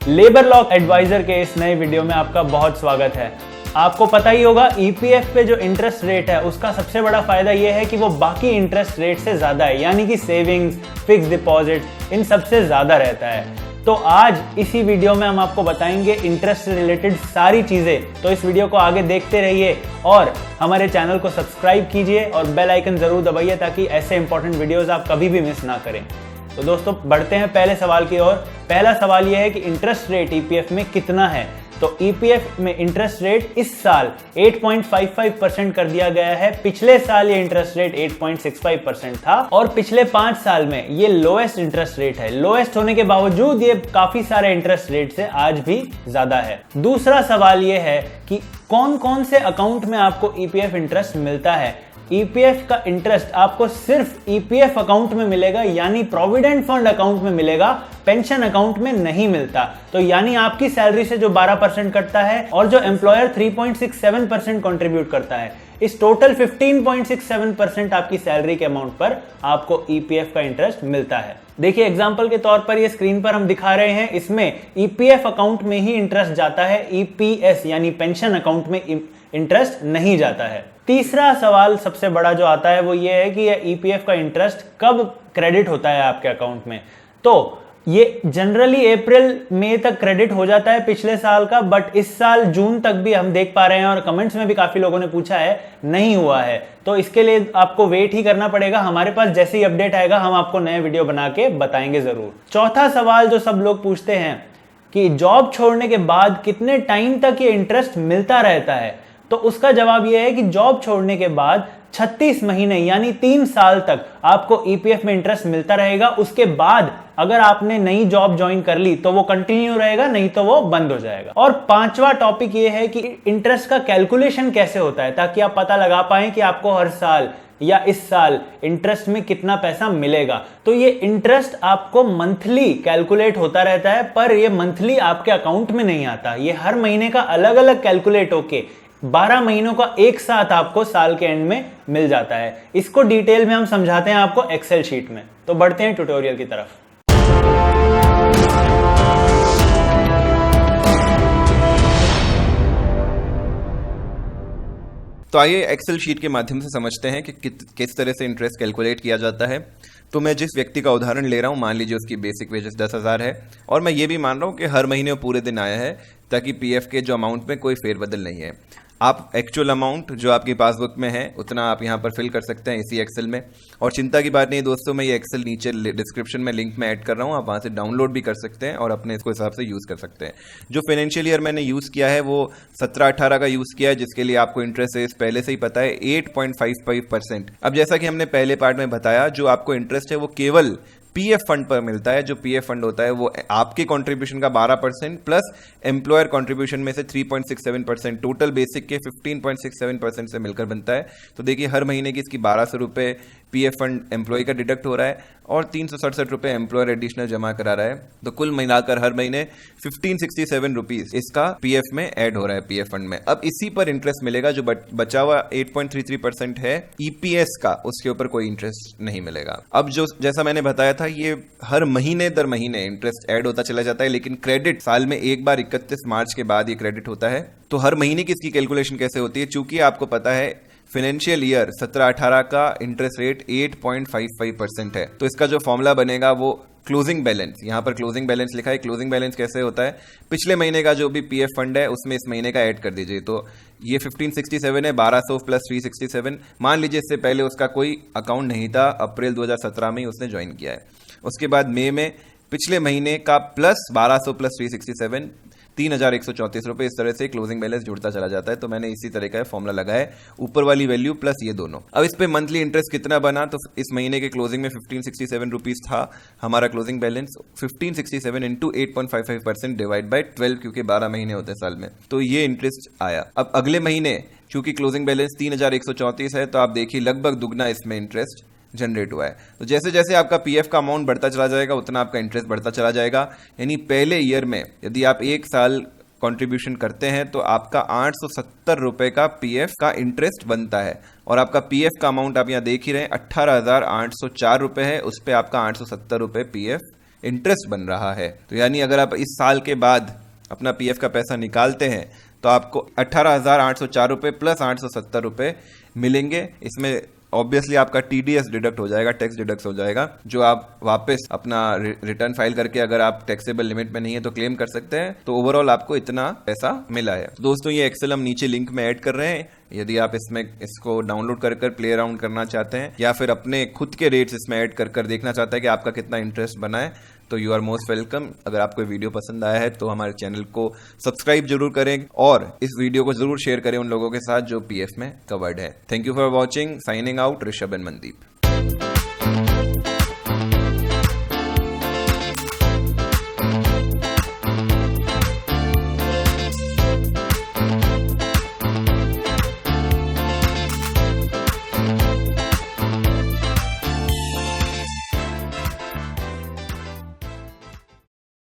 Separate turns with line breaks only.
Labour law adviser के इस नए वीडियो में आपका बहुत स्वागत है। आपको पता ही होगा ईपीएफ पे जो इंटरेस्ट रेट है उसका सबसे बड़ा फायदा यह है कि वो बाकी इंटरेस्ट रेट से ज्यादा है, यानी कि सेविंग्स, फिक्स डिपॉजिट इन सबसे ज्यादा रहता है। तो आज इसी वीडियो में हम आपको बताएंगे इंटरेस्ट से रिलेटेड सारी चीजें। तो इस वीडियो को आगे देखते रहिए और हमारे चैनल को सब्सक्राइब कीजिए और बेल आइकन जरूर दबाइए ताकि ऐसे इंपॉर्टेंट वीडियोस आप कभी भी मिस ना करें। तो दोस्तों बढ़ते हैं पहले सवाल की ओर। पहला सवाल यह है कि इंटरेस्ट रेट ईपीएफ में कितना है। तो ईपीएफ में इंटरेस्ट रेट इस साल 8.55% कर दिया गया है। पिछले साल ये इंटरेस्ट रेट 8.65% था और पिछले 5 साल में ये लोएस्ट इंटरेस्ट रेट है। लोएस्ट होने के बावजूद ये काफी सारे इंटरेस्ट रेट से आज भी ज्यादा है। दूसरा सवाल ये है कि कौन कौन से अकाउंट में आपको ईपीएफ इंटरेस्ट मिलता है। ईपीएफ का इंटरेस्ट आपको सिर्फ ईपीएफ अकाउंट में मिलेगा, यानी प्रोविडेंट फंड अकाउंट में मिलेगा, पेंशन अकाउंट में नहीं मिलता। तो यानी आपकी सैलरी से जो 12% कटता है और जो एम्प्लॉयर 3.67% कंट्रीब्यूट करता है, इस टोटल 15.67% आपकी सैलरी के अमाउंट पर आपको ईपीएफ का इंटरेस्ट मिलता है। देखिए एग्जांपल के तौर पर ये स्क्रीन पर हम दिखा रहे हैं, इसमें ईपीएफ अकाउंट में ही इंटरेस्ट जाता है, ईपीएस यानी पेंशन अकाउंट में इंटरेस्ट नहीं जाता है। तीसरा सवाल सबसे बड़ा जो आता है वो ये है कि ये ईपीएफ का इंटरेस्ट कब क्रेडिट होता है आपके अकाउंट में। तो ये जनरली अप्रैल मई तक क्रेडिट हो जाता है पिछले साल का, बट इस साल जून तक भी हम देख पा रहे हैं और कमेंट्स में भी काफी लोगों ने पूछा है नहीं हुआ है। तो इसके लिए आपको वेट ही करना पड़ेगा। हमारे पास जैसे ही अपडेट आएगा हम आपको नए वीडियो बना के बताएंगे जरूर। चौथा सवाल जो सब लोग पूछते हैं कि जॉब छोड़ने के बाद कितने टाइम तक ये इंटरेस्ट मिलता रहता है, तो उसका जवाब यह है कि जॉब छोड़ने के बाद 36 महीने यानी 3 साल तक आपको ईपीएफ में इंटरेस्ट मिलता रहेगा। उसके बाद अगर आपने नई जॉब ज्वाइन कर ली तो वो कंटिन्यू रहेगा, नहीं तो वो बंद हो जाएगा। और पांचवा टॉपिक ये है कि इंटरेस्ट का कैलकुलेशन कैसे होता है, ताकि आप पता लगा पाएं कि आपको हर साल या इस साल इंटरेस्ट में कितना पैसा मिलेगा। तो ये इंटरेस्ट आपको मंथली कैलकुलेट होता रहता है, पर ये मंथली आपके अकाउंट में नहीं आता। ये हर महीने का अलग अलग कैलकुलेट होके 12 महीनों का एक साथ आपको साल के एंड में मिल जाता है। इसको डिटेल में हम समझाते हैं आपको एक्सेल शीट में। तो बढ़ते हैं ट्यूटोरियल की तरफ।
तो आइए एक्सेल शीट के माध्यम से समझते हैं कि किस तरह से इंटरेस्ट कैलकुलेट किया जाता है। तो मैं जिस व्यक्ति का उदाहरण ले रहा हूं, मान लीजिए उसकी बेसिक वेजेस 10,000 है और मैं ये भी मान रहा हूं कि हर महीने पूरे दिन आया है, ताकि पीएफ के जो अमाउंट में कोई फेरबदल नहीं है। आप एक्चुअल अमाउंट जो आपकी पासबुक में है उतना आप यहाँ पर फिल कर सकते हैं इसी एक्सेल में। और चिंता की बात नहीं दोस्तों, मैं ये एक्सेल नीचे डिस्क्रिप्शन में लिंक में ऐड कर रहा हूँ, आप वहाँ से डाउनलोड भी कर सकते हैं और अपने इसको हिसाब से यूज़ कर सकते हैं। जो फाइनेंशियल ईयर मैंने यूज़ किया है वो 17-18 का यूज़ किया है, जिसके लिए आपको इंटरेस्ट रेट पहले से ही पता है 8.55%। अब जैसा कि हमने पहले पार्ट में बताया, जो आपको इंटरेस्ट है वो केवल पीएफ फंड पर मिलता है। जो पीएफ फंड होता है वो आपके कंट्रीब्यूशन का 12% प्लस एम्प्लॉयर कंट्रीब्यूशन में से 3.67%, टोटल बेसिक के 15.67% से मिलकर बनता है। तो देखिए हर महीने की इसकी 1200 रुपये पीएफ फंड एम्प्लॉय का डिडक्ट हो रहा है और 367 रुपये एम्प्लॉयर एडिशनल जमा करा रहा है। तो कुल मिलाकर हर महीने 1567 रुपीज इसका पीएफ में ऐड हो रहा है पीएफ फंड में। अब इसी पर इंटरेस्ट मिलेगा, जो बचा हुआ 8.33% है ईपीएस का, उसके ऊपर कोई इंटरेस्ट नहीं मिलेगा। अब जो जैसा मैंने बताया था, ये हर महीने दर महीने इंटरेस्ट ऐड होता चला जाता है, लेकिन क्रेडिट साल में एक बार 31 मार्च के बाद ये क्रेडिट होता है। तो हर महीने की इसकी कैलकुलेशन कैसे होती है, चूंकि आपको पता है फाइनेंशियल ईयर 17-18 का इंटरेस्ट रेट 8.55% है, तो इसका जो फॉर्मूला बनेगा वो क्लोजिंग बैलेंस, यहाँ पर क्लोजिंग बैलेंस लिखा है। क्लोजिंग बैलेंस कैसे होता है, पिछले महीने का जो भी पीएफ फंड है उसमें इस महीने का ऐड कर दीजिए। तो ये 1567 है, 1200 प्लस 367। मान लीजिए इससे पहले उसका कोई अकाउंट नहीं था, अप्रैल 2017 में ही उसने ज्वाइन किया है। उसके बाद मई में पिछले महीने का प्लस 1200 प्लस 367, 3134 रुपये। इस तरह से क्लोजिंग बैलेंस जुड़ता चला जाता है। तो मैंने इसी तरह का फॉर्मूला लगाया है, ऊपर वाली वैल्यू प्लस ये दोनों। अब इस पे मंथली इंटरेस्ट कितना बना, तो इस महीने के क्लोजिंग में 1567 रुपीज था हमारा closing balance. 1567 into 8.55% divide by 12, क्योंकि 12 महीने होते हैं साल में, तो ये इंटरेस्ट आया। अब अगले महीने चूंकि क्लोजिंग बैलेंस 3134 है, तो आप देखिए लगभग दुगना इसमें इंटरेस्ट जनरेट हुआ है। तो जैसे जैसे आपका पीएफ का अमाउंट बढ़ता चला जाएगा उतना आपका इंटरेस्ट बढ़ता चला जाएगा। यानी पहले ईयर में यदि आप एक साल कंट्रीब्यूशन करते हैं तो आपका 870 रुपए का पीएफ का इंटरेस्ट बनता है, और आपका पीएफ का अमाउंट आप यहाँ देख ही रहे हैं 18,804 रुपए है, उस पर आपका 870 रुपए पीएफ इंटरेस्ट बन रहा है। तो यानी अगर आप इस साल के बाद अपना पीएफ का पैसा निकालते हैं तो आपको 18,804 रुपये प्लस 870 रुपये मिलेंगे। इसमें ऑब्वियसली आपका टीडीएस डिडक्ट हो जाएगा, टैक्स डिडक्ट हो जाएगा, जो आप वापस अपना रिटर्न फाइल करके अगर आप टैक्सेबल लिमिट में नहीं है तो क्लेम कर सकते हैं। तो ओवरऑल आपको इतना पैसा मिला है। दोस्तों ये एक्सेल हम नीचे लिंक में ऐड कर रहे हैं, यदि आप इसको डाउनलोड कर प्ले अराउंड करना चाहते हैं या फिर अपने खुद के रेट्स इसमें ऐड कर देखना चाहते हैं कि आपका कितना इंटरेस्ट बना है, तो यू आर मोस्ट वेलकम। अगर आपको वीडियो पसंद आया है तो हमारे चैनल को सब्सक्राइब जरूर करें और इस वीडियो को जरूर शेयर करें उन लोगों के साथ जो पीएफ में कवर्ड है। Thank you for watching. Signing out, Rishabh and Mandeep.